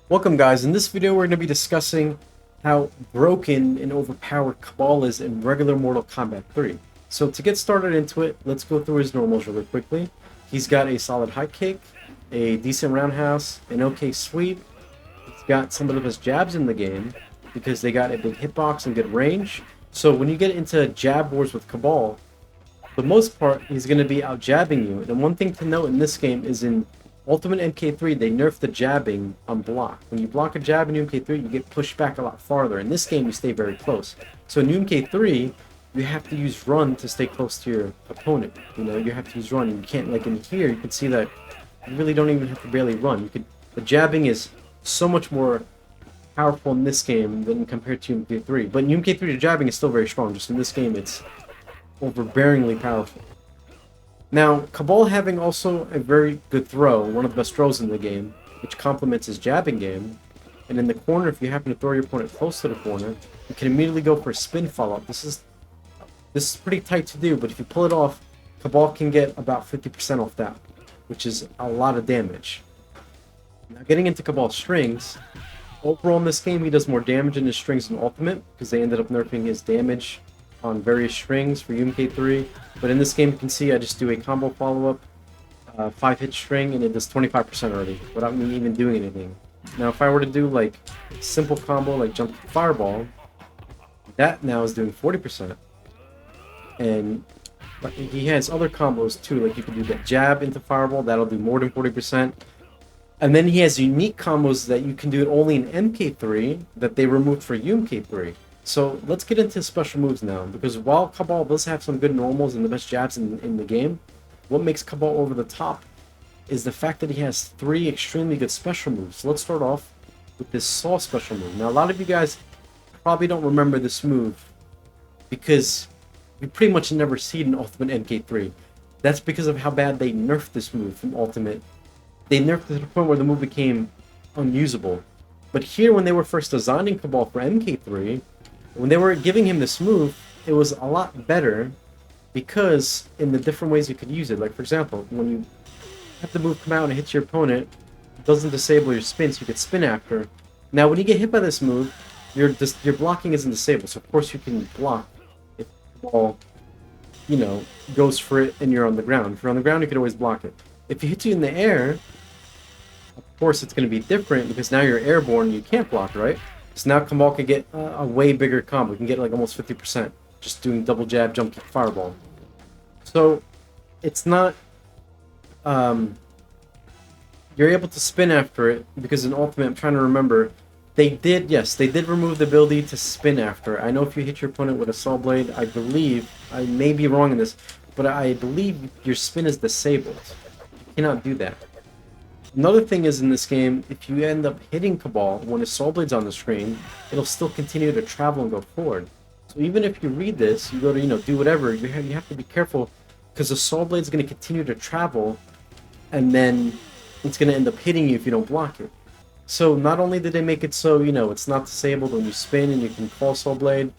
Welcome guys, in this video we're going to be discussing how broken and overpowered Kabal is in regular Mortal Kombat 3. So to get started into it, let's go through his normals really quickly. He's got a solid high kick, a decent roundhouse, an okay sweep. He's got some of the best jabs in the game because they got a big hitbox and good range. So when you get into jab wars with Kabal, for the most part, he's going to be out jabbing you. And one thing to note in this game is in Ultimate MK3, they nerfed the jabbing on block. When you block a jab in MK3, you get pushed back a lot farther. In this game, you stay very close. So in MK3, you have to use run to stay close to your opponent. You know, you have to use run. You can't, like in here, you can see that you really don't even have to barely run. The jabbing is so much more powerful in this game than compared to MK3. But in MK3, the jabbing is still very strong. Just in this game, it's overbearingly powerful. Now, Kabal having also a very good throw, one of the best throws in the game, which complements his jabbing game. And in the corner, if you happen to throw your opponent close to the corner, you can immediately go for a spin follow-up. This is pretty tight to do, but if you pull it off, Kabal can get about 50% off that, which is a lot of damage. Now, getting into Kabal's strings, overall in this game, he does more damage in his strings than Ultimate, because they ended up nerfing his damage on various strings for MK3. But in this game, you can see I just do a combo follow-up, 5-hit string, and it does 25% already, without me even doing anything. Now, if I were to do, like, simple combo, like jump fireball, that now is doing 40%. And but he has other combos, too, like you can do that jab into fireball, that'll do more than 40%. And then he has unique combos that you can do it only in MK3, that they removed for MK3. So let's get into special moves now, because while Kabal does have some good normals and the best jabs in the game, what makes Kabal over the top is the fact that he has 3 extremely good special moves. So let's start off with this Saw special move. Now a lot of you guys probably don't remember this move because you pretty much never see it in Ultimate MK3. That's because of how bad they nerfed this move from Ultimate. They nerfed it to the point where the move became unusable. But here, when they were first designing Kabal for MK3, when they were giving him this move, it was a lot better because in the different ways you could use it. Like, for example, when you have the move come out and hit your opponent, it doesn't disable your spin, so you could spin after. Now, when you get hit by this move, your blocking isn't disabled, so of course you can block if the ball, you know, goes for it and you're on the ground. If you're on the ground, you can always block it. If it hits you in the air, of course it's going to be different because now you're airborne and you can't block, right? So now Kabal can get a way bigger combo. You can get like almost 50% just doing double jab, jump kick, fireball. So it's not you're able to spin after it because in Ultimate, I'm trying to remember, they did remove the ability to spin after. I know if you hit your opponent with a saw blade, I believe, I may be wrong in this, but I believe your spin is disabled. You cannot do that. Another thing is in this game, if you end up hitting Kabal when his Soul Blade's on the screen, it'll still continue to travel and go forward. So even if you read this, you go to, do whatever, you have to be careful because the Soul Blade's going to continue to travel and then it's going to end up hitting you if you don't block it. So not only did they make it so, it's not disabled when you spin and you can call Soul Blade,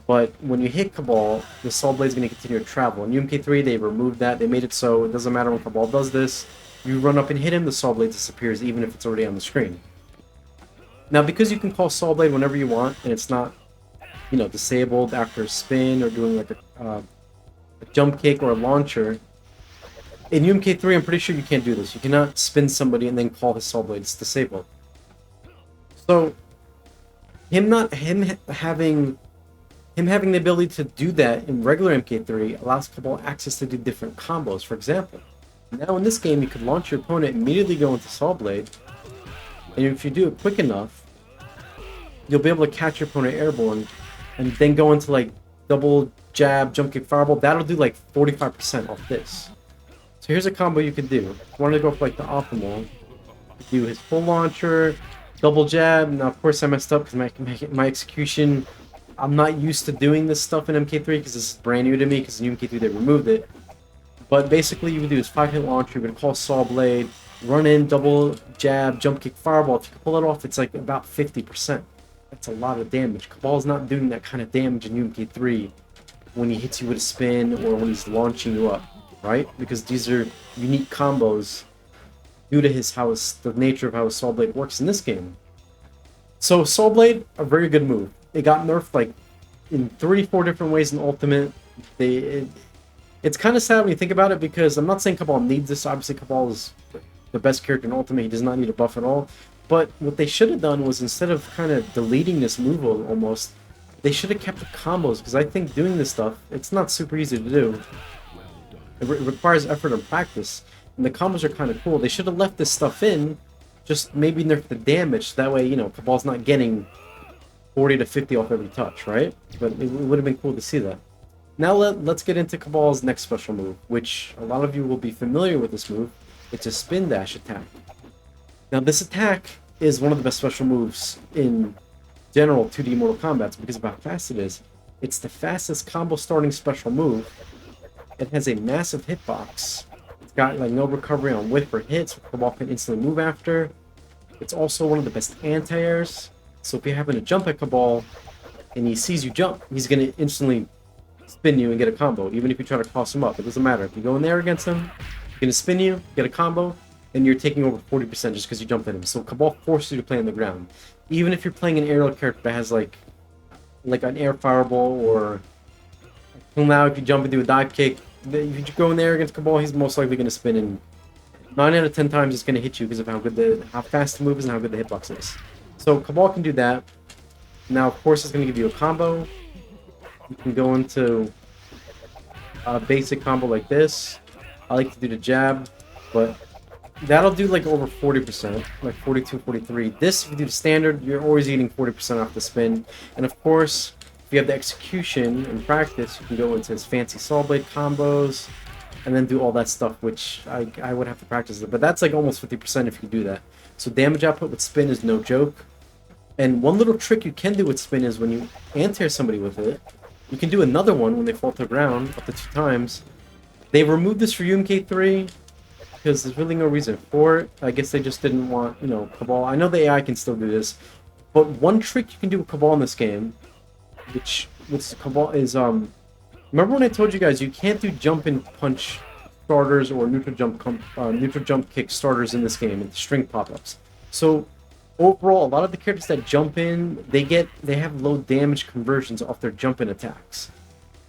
but when you hit Kabal, the Soul Blade's going to continue to travel. In MK3, they removed that. They made it so it doesn't matter when Kabal does this. You run up and hit him, the Saw Blade disappears even if it's already on the screen. Now, because you can call Saw Blade whenever you want, and it's not, disabled after a spin or doing like a jump kick or a launcher, in UMK3, I'm pretty sure you can't do this. You cannot spin somebody and then call his Saw Blade. It's disabled. So, him having the ability to do that in regular MK3 allows Kabal access to do different combos. For example, now in this game, you could launch your opponent, immediately go into Saw Blade, and if you do it quick enough, you'll be able to catch your opponent airborne, and then go into like double jab, jump kick, fireball. That'll do like 45% off this. So here's a combo you could do. If you want to go for like the optimal, do his full launcher, double jab. Now of course I messed up because my execution, I'm not used to doing this stuff in MK3 because this is brand new to me because in MK3 they removed it. But basically, you would do is 5-hit launcher, you would call Saw Blade, run in, double jab, jump kick, fireball. If you can pull it off, it's like about 50%. That's a lot of damage. Kabal's not doing that kind of damage in UMK3 when he hits you with a spin or when he's launching you up, right? Because these are unique combos due to the nature of how his Saw Blade works in this game. So Soul Blade, a very good move. It got nerfed like in 3, 4 different ways in Ultimate. It's kind of sad when you think about it because I'm not saying Kabal needs this. Obviously, Kabal is the best character in Ultimate. He does not need a buff at all. But what they should have done was instead of kind of deleting this move almost, they should have kept the combos because I think doing this stuff, it's not super easy to do. It requires effort and practice, and the combos are kind of cool. They should have left this stuff in, just maybe nerf the damage. That way, you know, Kabal's not getting 40 to 50 off every touch, right? But it would have been cool to see that. Now let's get into Kabal's next special move, which a lot of you will be familiar with this move. It's a spin dash attack. Now this attack is one of the best special moves in general 2D Mortal Kombat because of how fast it is. It's the fastest combo starting special move. It has a massive hitbox. It's got like no recovery on whiff or hits, so Kabal can instantly move after. It's also one of the best anti-airs. So if you happen to jump at Kabal and he sees you jump, he's gonna instantly spin you and get a combo, even if you try to cross him up. It doesn't matter. If you go in there against him, he's gonna spin you, get a combo, and you're taking over 40% just because you jumped at him. So Kabal forces you to play on the ground. Even if you're playing an aerial character that has like an air fireball, or now if you jump into a dive kick, if you go in there against Kabal, he's most likely gonna spin, and 9 out of 10 times it's gonna hit you because of how fast the move is and how good the hitbox is. So Kabal can do that. Now of course it's gonna give you a combo. You can go into a basic combo like this. I like to do the jab, but that'll do like over 40%, like 42, 43. This, if you do the standard, you're always eating 40% off the spin. And of course, if you have the execution and practice, you can go into his fancy Soul Blade combos and then do all that stuff, which I would have to practice it. But that's like almost 50% if you do that. So damage output with spin is no joke. And one little trick you can do with spin is when you anti-air somebody with it, you can do another one when they fall to the ground up to 2 times. They removed this for you, MK3, because there's really no reason for it. I guess they just didn't want, you know, Kabal. I know the AI can still do this, but one trick you can do with Kabal in this game, which Kabal is, remember when I told you guys you can't do jump and punch starters or neutral jump kick starters in this game, and string pop-ups. So overall, a lot of the characters that jump in, they have low damage conversions off their jump in attacks.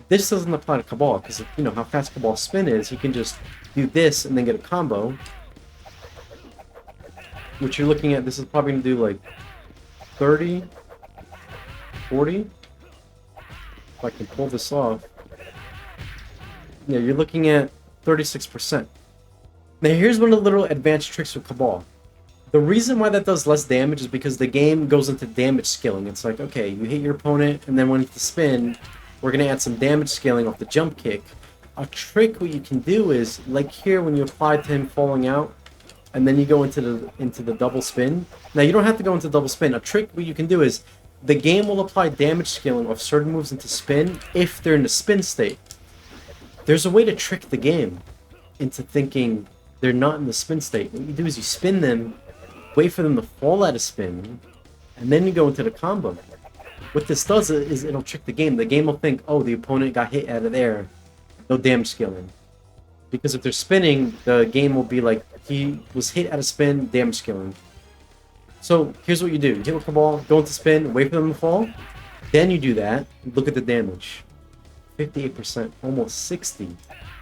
This doesn't apply to Kabal because you know how fast Kabal's spin is. He can just do this and then get a combo, which you're looking at. This is probably gonna do like 30, 40. If I can pull this off, yeah, you're looking at 36%. Now here's one of the little advanced tricks with Kabal. The reason why that does less damage is because the game goes into damage scaling. It's like, okay, you hit your opponent, and then when it's the spin, we're going to add some damage scaling off the jump kick. A trick what you can do is, like here when you apply to him falling out, and then you go into the double spin. Now you don't have to go into double spin. A trick what you can do is, the game will apply damage scaling of certain moves into spin if they're in the spin state. There's a way to trick the game into thinking they're not in the spin state. What you do is you spin them, wait for them to fall out of spin, and then you go into the combo. What this does is it'll trick the game. The game will think, oh, the opponent got hit out of there. No damage scaling. Because if they're spinning, the game will be like, he was hit out of spin, damage scaling. So here's what you do. You hit with Kabal, go into spin, wait for them to fall. Then you do that, look at the damage. 58%, almost 60%.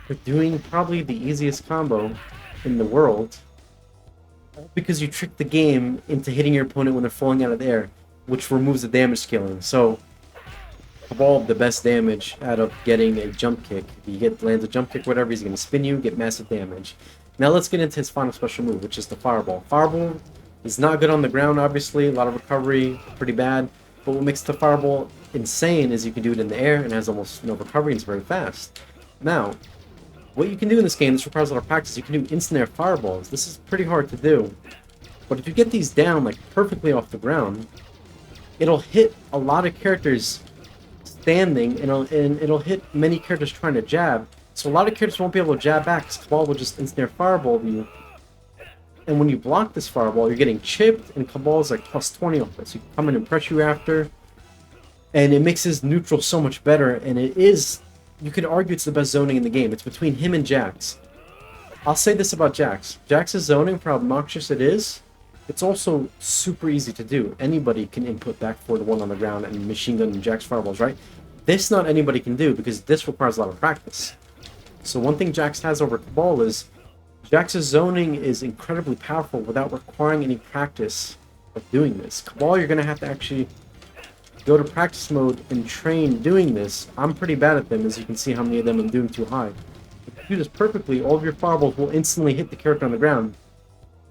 You're doing probably the easiest combo in the world. Because you trick the game into hitting your opponent when they're falling out of the air, which removes the damage scaling. So, Kabal, the best damage out of getting a jump kick. If you lands a jump kick, whatever, he's going to spin you, get massive damage. Now let's get into his final special move, which is the Fireball. Fireball is not good on the ground, obviously. A lot of recovery, pretty bad. But what makes the Fireball insane is you can do it in the air and has almost no recovery and it's very fast. Now, what you can do in this game, this requires a lot of practice. You can do instant air fireballs. This is pretty hard to do. But if you get these down like perfectly off the ground, it'll hit a lot of characters standing, and it'll hit many characters trying to jab. So a lot of characters won't be able to jab back because Kabal will just instant air fireball you. And when you block this fireball, you're getting chipped, and Kabal's like plus 20 off it. So you can come in and press you after. And it makes his neutral so much better, and it is, you could argue it's the best zoning in the game. It's between him and Jax. I'll say this about Jax. Jax's zoning, for how obnoxious it is, It's also super easy to do. Anybody can input back forward one on the ground and machine gun Jax fireballs, right? This not anybody can do because this requires a lot of practice. So one thing Jax has over Kabal is Jax's zoning is incredibly powerful without requiring any practice of doing this. Kabal, you're going to have to actually go to practice mode and train doing this. I'm pretty bad at them, as you can see how many of them I'm doing too high. If you do this perfectly, all of your fireballs will instantly hit the character on the ground.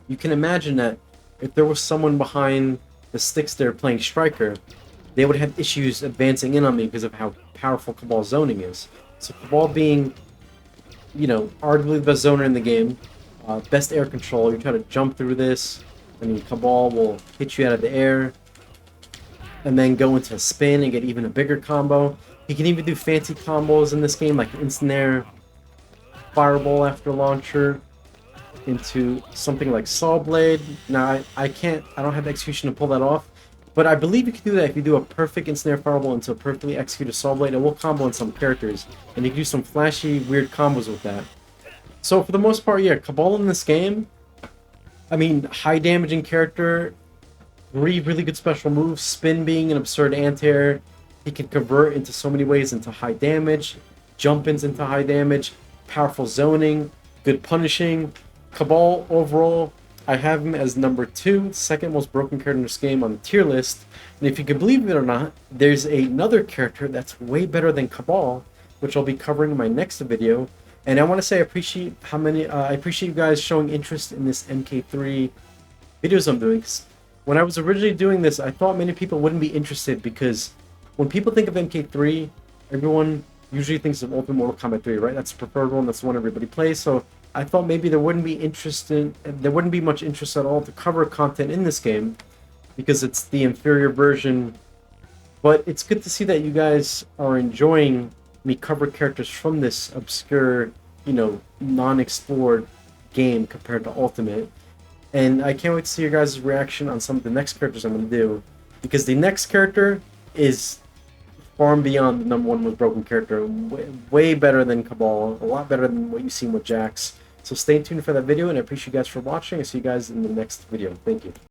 You can imagine that if there was someone behind the sticks there playing Striker, they would have issues advancing in on me because of how powerful Kabal's zoning is. So Kabal being, you know, arguably the best zoner in the game, best air control, you try to jump through this, I mean, Kabal will hit you out of the air, and then go into a spin and get even a bigger combo. He can even do fancy combos in this game, like instant air, fireball after launcher, into something like Saw Blade. Now, I don't have the execution to pull that off, but I believe you can do that if you do a perfect instant air fireball into a perfectly executed Saw Blade. It will combo in some characters, and you can do some flashy, weird combos with that. So for the most part, yeah, Kabal in this game, I mean, high damaging character, really good special moves, spin being an absurd anti-air. He can convert into so many ways into high damage, jump-ins into high damage, powerful zoning, good punishing. Kabal overall, I have him as number 2, second most broken character in this game on the tier list. And if you can believe it or not, there's another character that's way better than Kabal, which I'll be covering in my next video. And I want to say I appreciate you guys showing interest in this MK3 videos I'm doing. When I was originally doing this, I thought many people wouldn't be interested because when people think of MK3, everyone usually thinks of Ultimate Mortal Kombat 3, right? That's the preferred one. That's the one everybody plays. So I thought maybe there wouldn't be much interest at all to cover content in this game because it's the inferior version. But it's good to see that you guys are enjoying me cover characters from this obscure, you know, non-explored game compared to Ultimate. And I can't wait to see your guys' reaction on some of the next characters I'm going to do, because the next character is far and beyond the number 1 most broken character, way better than Kabal, a lot better than what you've seen with Jax. So stay tuned for that video, and I appreciate you guys for watching. I'll see you guys in the next video. Thank you.